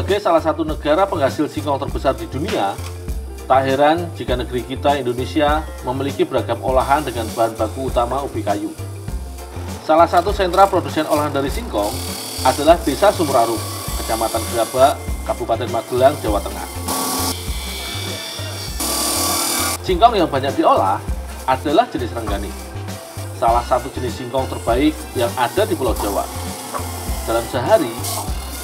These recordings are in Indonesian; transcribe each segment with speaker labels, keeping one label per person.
Speaker 1: Sebagai salah satu negara penghasil singkong terbesar di dunia, tak heran jika negeri kita Indonesia memiliki beragam olahan dengan bahan baku utama ubi kayu. Salah satu sentra produsen olahan dari singkong adalah Desa Sumurarum, Kecamatan Gerabak, Kabupaten Magelang, Jawa Tengah. Singkong yang banyak diolah adalah jenis Renggani, salah satu jenis singkong terbaik yang ada di Pulau Jawa. Dalam sehari,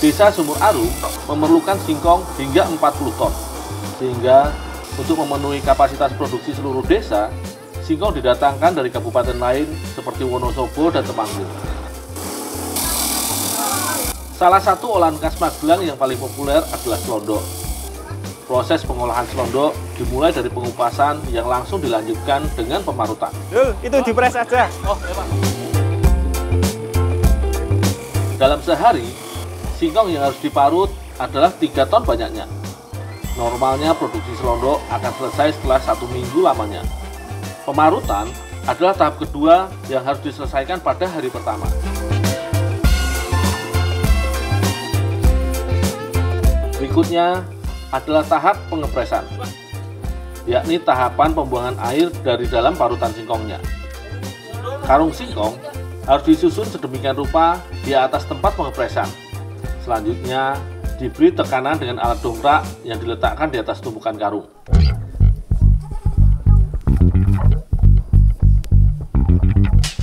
Speaker 1: Desa Sumurarum memerlukan singkong hingga 40 ton, sehingga untuk memenuhi kapasitas produksi seluruh desa, singkong didatangkan dari kabupaten lain seperti Wonosobo dan Temanggung. Salah satu olahan khas Magelang yang paling populer adalah selondok. Proses pengolahan selondok dimulai dari pengupasan yang langsung dilanjutkan dengan pemarutan.
Speaker 2: Itu dipres aja.
Speaker 1: Oh, ya Pak. Dalam sehari, singkong yang harus diparut adalah 3 ton banyaknya. Normalnya produksi selondok akan selesai setelah 1 minggu lamanya. Pemarutan adalah tahap kedua yang harus diselesaikan pada hari pertama. Berikutnya adalah tahap pengepresan, yakni tahapan pembuangan air dari dalam parutan singkongnya. Karung singkong harus disusun sedemikian rupa di atas tempat pengepresan. Selanjutnya diberi tekanan dengan alat dongkrak yang diletakkan di atas tumpukan karung.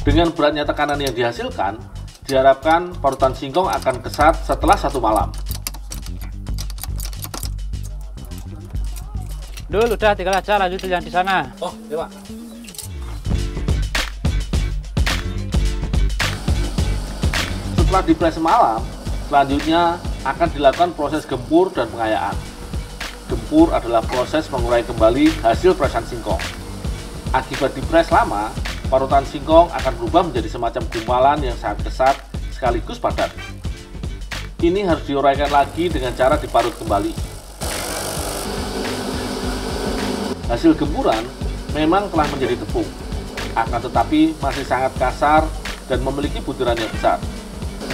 Speaker 1: Dengan beratnya tekanan yang dihasilkan, diharapkan parutan singkong akan kesat setelah 1 malam.
Speaker 2: Dul, udah tinggal aja lanjut yang di sana.
Speaker 1: Oh, ya Pak. Setelah dipres semalam, selanjutnya akan dilakukan proses gempur dan pengayaan. Gempur adalah proses mengurai kembali hasil presan singkong. Akibat dipres lama, parutan singkong akan berubah menjadi semacam gumpalan yang sangat kesat sekaligus padat. Ini harus diuraikan lagi dengan cara diparut kembali. Hasil gempuran memang telah menjadi tepung, akan tetapi masih sangat kasar dan memiliki butiran yang besar.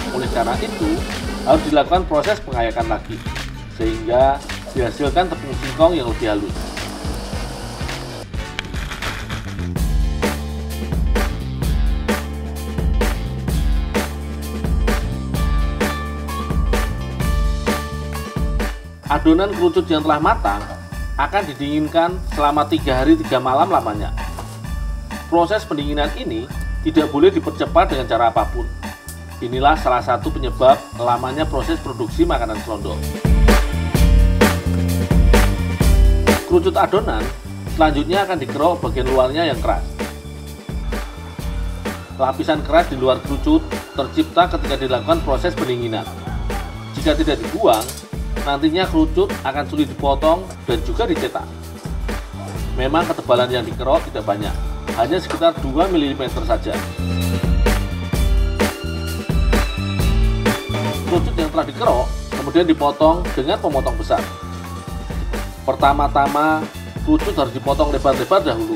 Speaker 1: Oleh karena itu, harus dilakukan proses pengayakan lagi, sehingga dihasilkan tepung singkong yang lebih halus. Adonan kerucut yang telah matang akan didinginkan selama 3 hari 3 malam lamanya. Proses pendinginan ini tidak boleh dipercepat dengan cara apapun. Inilah salah satu penyebab lamanya proses produksi makanan selondok. Kerucut adonan selanjutnya akan dikerok bagian luarnya yang keras. Lapisan keras di luar kerucut tercipta ketika dilakukan proses pendinginan. Jika tidak dibuang, nantinya kerucut akan sulit dipotong dan juga dicetak. Memang ketebalan yang dikerok tidak banyak, hanya sekitar 2 mm saja. Kerucut yang telah dikerok kemudian dipotong dengan pemotong besar. Pertama-tama, kerucut harus dipotong lebar-lebar dahulu.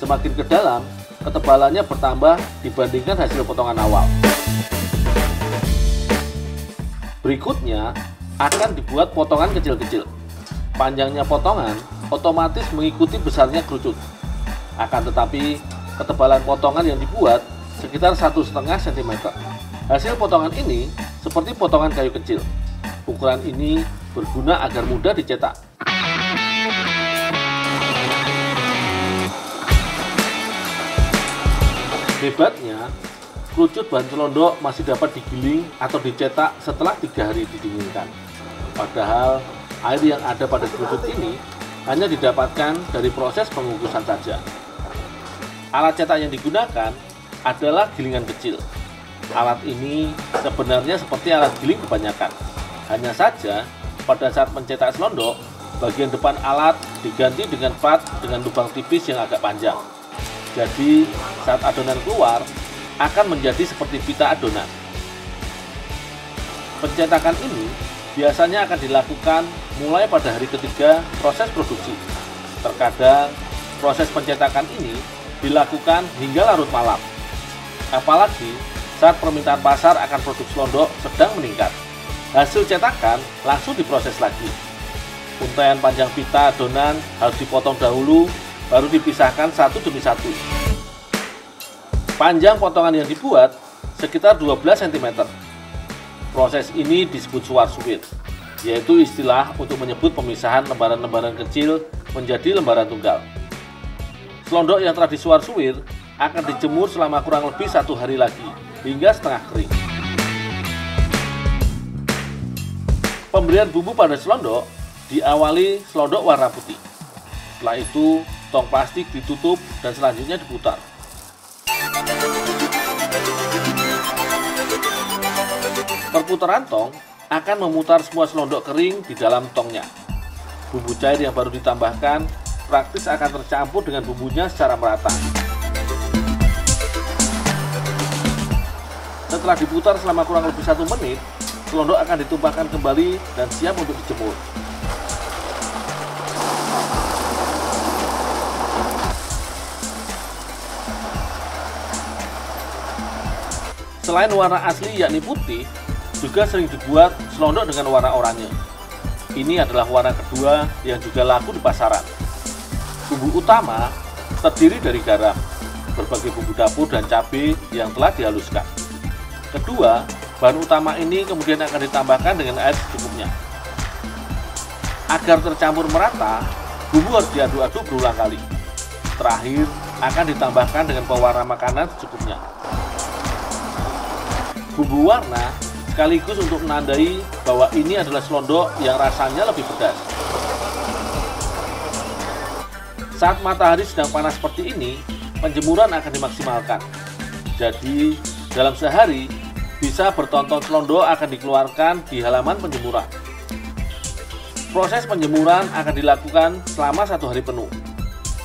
Speaker 1: Semakin ke dalam, ketebalannya bertambah dibandingkan hasil potongan awal. Berikutnya, akan dibuat potongan kecil-kecil. Panjangnya potongan otomatis mengikuti besarnya kerucut. Akan tetapi, ketebalan potongan yang dibuat sekitar 1,5 cm. Hasil potongan ini seperti potongan kayu kecil. Ukuran ini berguna agar mudah dicetak. Hebatnya, kerucut bahan selondok masih dapat digiling atau dicetak setelah 3 hari didinginkan. Padahal air yang ada pada kerucut ini hanya didapatkan dari proses pengukusan saja. Alat cetak yang digunakan adalah gilingan kecil. Alat ini sebenarnya seperti alat giling kebanyakan. Hanya saja pada saat mencetak selondok, bagian depan alat diganti dengan plat dengan lubang tipis yang agak panjang. Jadi saat adonan keluar akan menjadi seperti pita adonan. Pencetakan ini biasanya akan dilakukan mulai pada hari ketiga proses produksi. Terkadang proses pencetakan ini dilakukan hingga larut malam. Apalagi saat permintaan pasar akan produk selondok sedang meningkat. Hasil cetakan langsung diproses lagi. Untaian panjang pita adonan harus dipotong dahulu, baru dipisahkan satu demi satu. Panjang potongan yang dibuat sekitar 12 cm. Proses ini disebut suwar-suwir, yaitu istilah untuk menyebut pemisahan lembaran-lembaran kecil menjadi lembaran tunggal. Selondok yang telah disuwar-suwir akan dijemur selama kurang lebih 1 hari lagi, hingga setengah kering. Pemberian bumbu pada selondok diawali selondok warna putih. Setelah itu, tong plastik ditutup dan selanjutnya diputar. Perputaran tong akan memutar semua selondok kering di dalam tongnya. Bumbu cair yang baru ditambahkan praktis akan tercampur dengan bumbunya secara merata. Setelah diputar selama kurang lebih 1 menit, selondok akan ditumpahkan kembali dan siap untuk dijemur. Selain warna asli yakni putih, juga sering dibuat selondok dengan warna oranye. Ini adalah warna kedua yang juga laku di pasaran. Bumbu utama terdiri dari garam, berbagai bumbu dapur dan cabai yang telah dihaluskan. Kedua, bahan utama ini kemudian akan ditambahkan dengan air secukupnya. Agar tercampur merata, bumbu harus diaduk-aduk berulang kali. Terakhir, akan ditambahkan dengan pewarna makanan secukupnya. Bumbu warna sekaligus untuk menandai bahwa ini adalah selondok yang rasanya lebih pedas. Saat matahari sedang panas seperti ini, penjemuran akan dimaksimalkan. Jadi, dalam sehari, bisa bertonton selondok akan dikeluarkan di halaman penjemuran. Proses penjemuran akan dilakukan selama 1 hari penuh.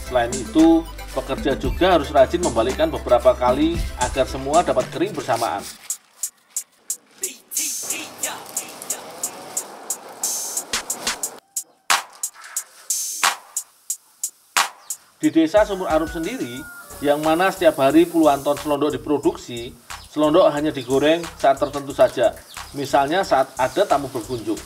Speaker 1: Selain itu, pekerja juga harus rajin membalikkan beberapa kali agar semua dapat kering bersamaan. Di desa Sumur Arum sendiri, yang mana setiap hari puluhan ton selondok diproduksi, selondok hanya digoreng saat tertentu saja, misalnya saat ada tamu berkunjung.